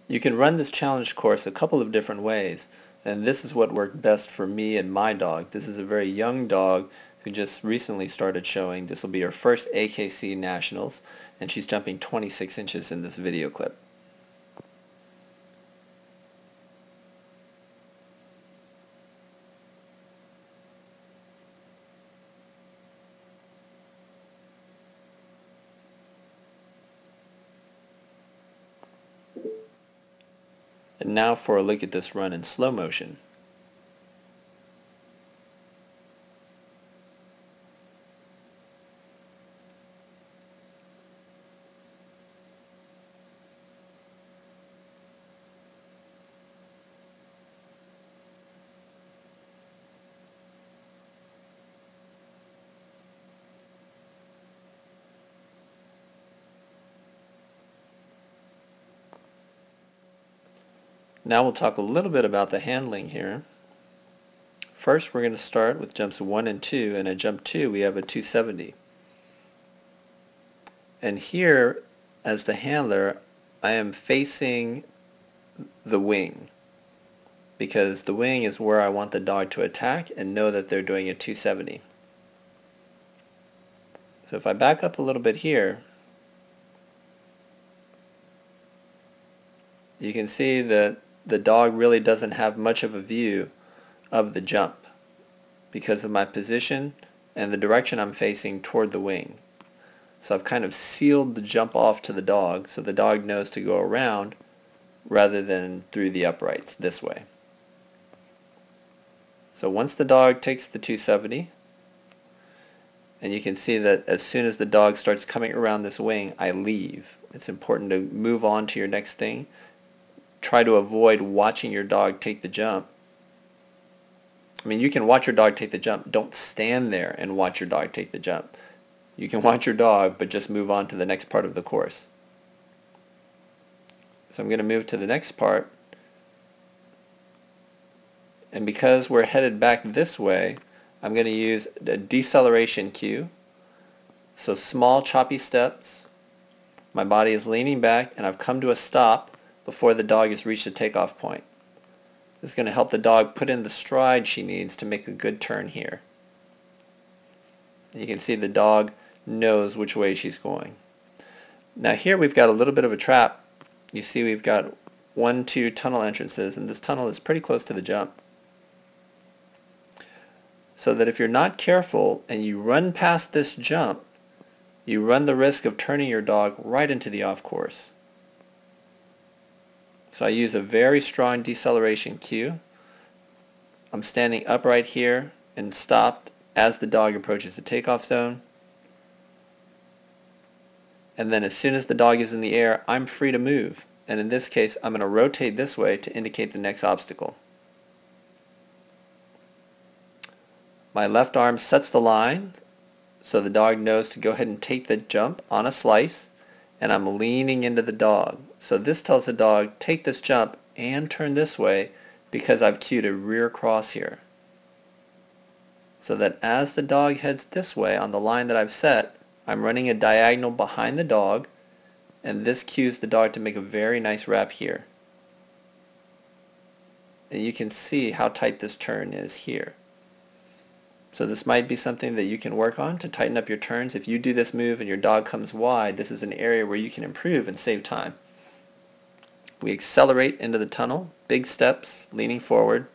You can run this challenge course a couple of different ways, and this is what worked best for me and my dog. This is a very young dog who just recently started showing. This will be her first AKC Nationals, and she's jumping 26 inches in this video clip. And now for a look at this run in slow motion. Now we'll talk a little bit about the handling here. First, we're going to start with jumps 1 and 2, and at jump 2 we have a 270. And here, as the handler, I am facing the wing, because the wing is where I want the dog to attack and know that they're doing a 270. So if I back up a little bit here, you can see that the dog really doesn't have much of a view of the jump because of my position and the direction I'm facing toward the wing. So I've kind of sealed the jump off to the dog so the dog knows to go around rather than through the uprights this way. So once the dog takes the 270, and you can see that as soon as the dog starts coming around this wing, I leave. It's important to move on to your next thing. Try to avoid watching your dog take the jump. I mean, you can watch your dog take the jump. Don't stand there and watch your dog take the jump. You can watch your dog, but just move on to the next part of the course. So I'm going to move to the next part. And because we're headed back this way, I'm going to use a deceleration cue. So small choppy steps. My body is leaning back and I've come to a stop before the dog has reached the takeoff point. This is going to help the dog put in the stride she needs to make a good turn here. And you can see the dog knows which way she's going. Now here we've got a little bit of a trap. You see we've got 1, 2 tunnel entrances, and this tunnel is pretty close to the jump. So that if you're not careful and you run past this jump, you run the risk of turning your dog right into the off course. So I use a very strong deceleration cue. I'm standing upright here and stopped as the dog approaches the takeoff zone. And then as soon as the dog is in the air, I'm free to move. And in this case, I'm going to rotate this way to indicate the next obstacle. My left arm sets the line so the dog knows to go ahead and take the jump on a slice, and I'm leaning into the dog. So this tells the dog, take this jump and turn this way because I've cued a rear cross here. So that as the dog heads this way on the line that I've set, I'm running a diagonal behind the dog, and this cues the dog to make a very nice wrap here. And you can see how tight this turn is here. So this might be something that you can work on to tighten up your turns. If you do this move and your dog comes wide, this is an area where you can improve and save time. We accelerate into the tunnel, big steps, leaning forward.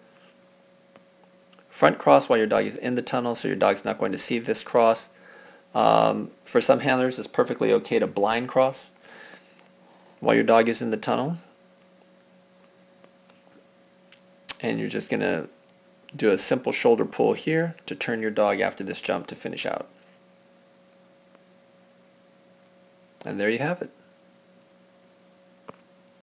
Front cross while your dog is in the tunnel, so your dog's not going to see this cross. For some handlers, it's perfectly okay to blind cross while your dog is in the tunnel. And you're just going to do a simple shoulder pull here to turn your dog after this jump to finish out. And there you have it.